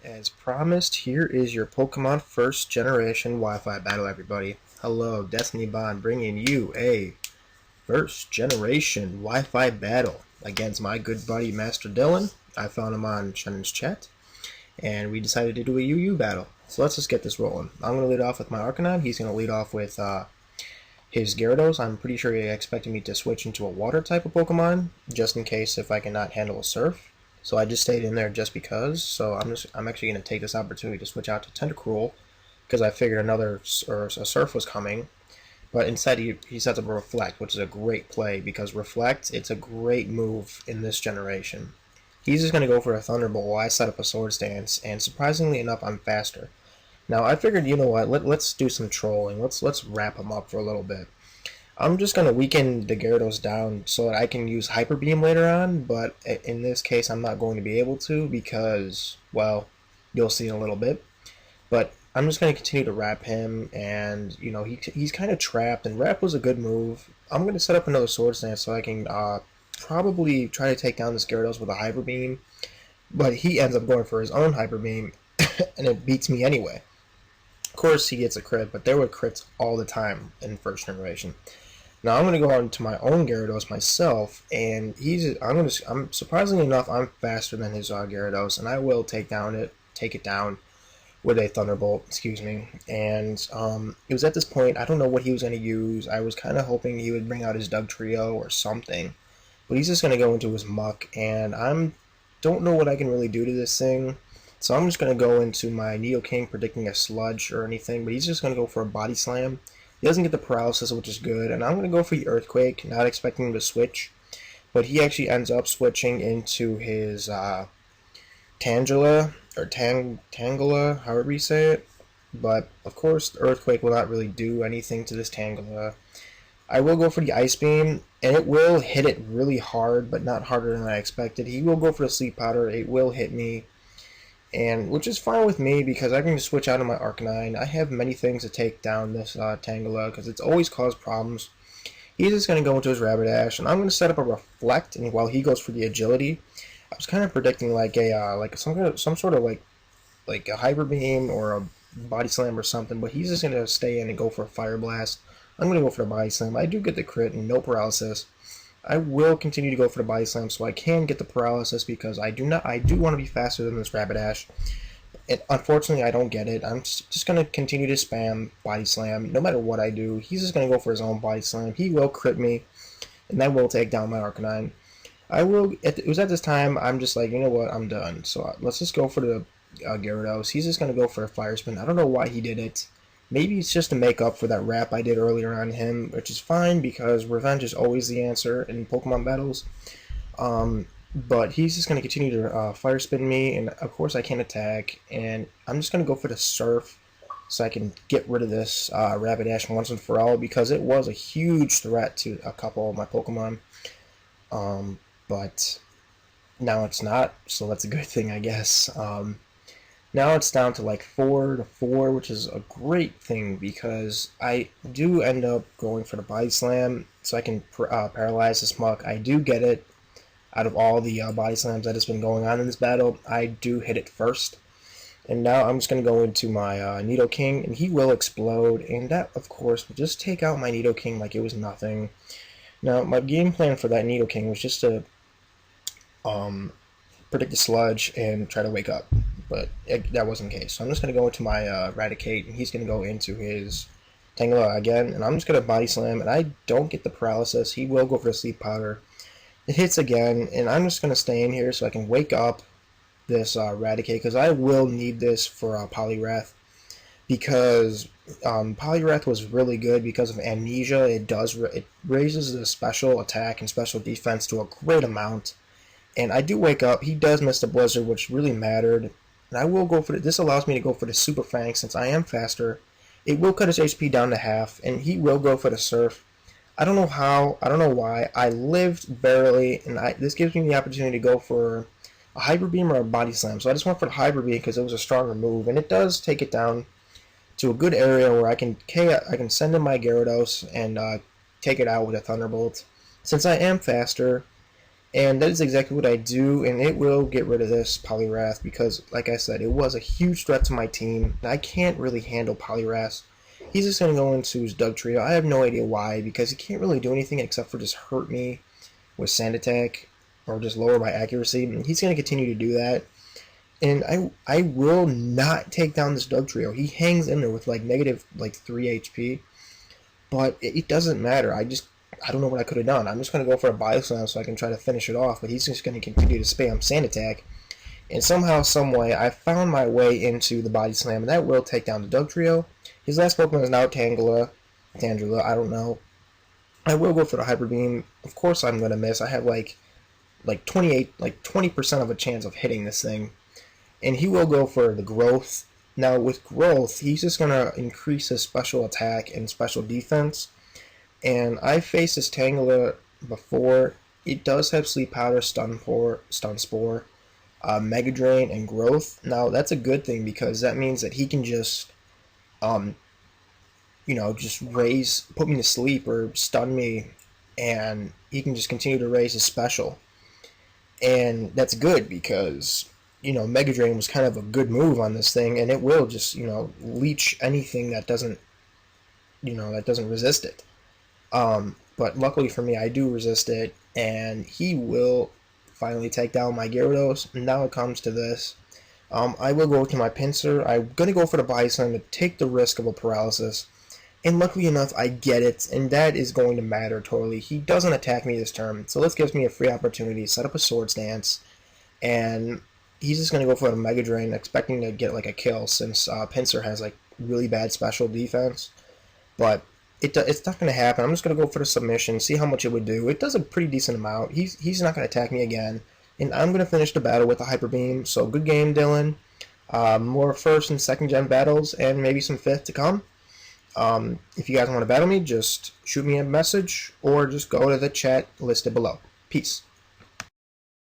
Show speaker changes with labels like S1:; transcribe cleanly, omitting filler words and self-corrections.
S1: As promised, here is your Pokemon First Generation Wi-Fi battle, everybody. Hello, Destiny Bond bringing you a First Generation Wi-Fi battle against my good buddy Master Dylan. I found him on Shannon's chat, and we decided to do a UU battle. So let's just get this rolling. I'm going to lead off with my Arcanine. He's going to lead off with his Gyarados. I'm pretty sure he expected me to switch into a water type of Pokemon, just in case if I cannot handle a Surf. So I just stayed in there just because. So I'm actually going to take this opportunity to switch out to Tentacruel because I figured a Surf was coming. But instead he sets up a Reflect, which is a great play because Reflect, it's a great move in this generation. He's just going to go for a Thunderbolt while I set up a Swords Dance, and surprisingly enough, I'm faster. Now I figured, you know what, let's do some trolling. Let's wrap him up for a little bit. I'm just going to weaken the Gyarados down so that I can use Hyper Beam later on, but in this case I'm not going to be able to because, well, you'll see in a little bit. But I'm just going to continue to wrap him, and, you know, he's kind of trapped, and Wrap was a good move. I'm going to set up another Sword Stance so I can probably try to take down this Gyarados with a Hyper Beam, but he ends up going for his own Hyper Beam, and it beats me anyway. Of course, he gets a crit, but there were crits all the time in First Generation. Now I'm going to go on to my own Gyarados myself, and I'm surprisingly enough, I'm faster than his Gyarados, and I will take it down with a Thunderbolt, excuse me. And it was at this point, I don't know what he was going to use. I was kind of hoping he would bring out his Dugtrio or something, but he's just going to go into his Muck, and don't know what I can really do to this thing. So I'm just going to go into my Nidoking predicting a Sludge or anything, but he's just going to go for a Body Slam. He doesn't get the Paralysis, which is good, and I'm going to go for the Earthquake, not expecting him to switch. But he actually ends up switching into his Tangela, or Tangela, however you say it. But, of course, the Earthquake will not really do anything to this Tangela. I will go for the Ice Beam, and it will hit it really hard, but not harder than I expected. He will go for the Sleep Powder. It will hit me, and which is fine with me because I can just switch out of my Arcanine. I have many things to take down this Tangela because it's always caused problems. He's just going to go into his Rapidash, and I'm going to set up a Reflect, and while he goes for the Agility, I was kind of predicting like some sort of like a Hyper Beam or a Body Slam or something, but he's just going to stay in and go for a Fire Blast. I'm going to go for the Body Slam. I do get the crit and no paralysis. I will continue to go for the Body Slam so I can get the paralysis because I do want to be faster than this Rapidash. Unfortunately, I don't get it. I'm just going to continue to spam Body Slam. No matter what I do, he's just going to go for his own Body Slam. He will crit me, and that will take down my Arcanine. It was at this time, I'm just like, you know what, I'm done. So let's just go for the Gyarados. He's just going to go for a Fire Spin. I don't know why he did it. Maybe it's just to make up for that wrap I did earlier on him, which is fine because revenge is always the answer in Pokemon battles. But he's just going to continue to Fire Spin me, and of course I can't attack. And I'm just going to go for the Surf so I can get rid of this Rapidash once and for all because it was a huge threat to a couple of my Pokemon. But now it's not, so that's a good thing, I guess. Now it's down to like 4-4, which is a great thing because I do end up going for the Body Slam so I can paralyze this Muck. I do get it. Out of all the Body Slams that has been going on in this battle, I do hit it first. And now I'm just going to go into my Nidoking, and he will explode. And that, of course, will just take out my Nidoking like it was nothing. Now, my game plan for that Nidoking was just to predict the Sludge and try to wake up. But that wasn't the case. So I'm just going to go into my Raticate, and he's going to go into his Tangela again. And I'm just going to Body Slam, and I don't get the paralysis. He will go for the Sleep Powder. It hits again, and I'm just going to stay in here so I can wake up this Raticate, because I will need this for Poliwrath. Because Poliwrath was really good because of Amnesia. It raises the special attack and special defense to a great amount. And I do wake up. He does miss the Blizzard, which really mattered. And I will go for it. This allows me to go for the Super Fang since I am faster. It will cut his HP down to half, and he will go for the Surf. I don't know how. I don't know why. I lived barely, and this gives me the opportunity to go for a Hyper Beam or a Body Slam. So I just went for the Hyper Beam because it was a stronger move, and it does take it down to a good area where I can send in my Gyarados and take it out with a Thunderbolt. Since I am faster, And that is exactly what I do, and it will get rid of this Poliwrath because, like I said, it was a huge threat to my team. I can't really handle Poliwrath. He's just going to go into his Dugtrio. I have no idea why, because he can't really do anything except for just hurt me with Sand Attack or just lower my accuracy. And he's going to continue to do that. And I will not take down this Dugtrio. He hangs in there with like negative like 3 HP. But it doesn't matter. I don't know what I could have done. I'm just going to go for a Bio Slam so I can try to finish it off. But he's just going to continue to spam Sand Attack. And somehow, someway, I found my way into the Body Slam. And that will take down the Dugtrio. His last Pokemon is now Tangela. I don't know. I will go for the Hyper Beam. Of course I'm going to miss. I have like 20% of a chance of hitting this thing. And he will go for the Growth. Now, with Growth, he's just going to increase his special attack and special defense. And I faced this Tangela before. It does have Sleep Powder, Stun Spore, Mega Drain, and Growth. Now, that's a good thing because that means that he can just, just put me to sleep or stun me, and he can just continue to raise his special. And that's good because, Mega Drain was kind of a good move on this thing, and it will just, leech anything that doesn't resist it. But luckily for me, I do resist it, and he will finally take down my Gyarados. Now it comes to this. I will go to my Pinsir. I'm going to go for the Bison to take the risk of a paralysis. And luckily enough, I get it, and that is going to matter totally. He doesn't attack me this turn, so this gives me a free opportunity to set up a Swords Dance. And he's just going to go for the Mega Drain, expecting to get like a kill since Pinsir has like really bad special defense. But it's not going to happen. I'm just going to go for the submission, see how much it would do. It does a pretty decent amount. He's not going to attack me again. And I'm going to finish the battle with a Hyper Beam. So good game, Dylan. More first and second gen battles, and maybe some fifth to come. If you guys want to battle me, just shoot me a message or just go to the chat listed below. Peace.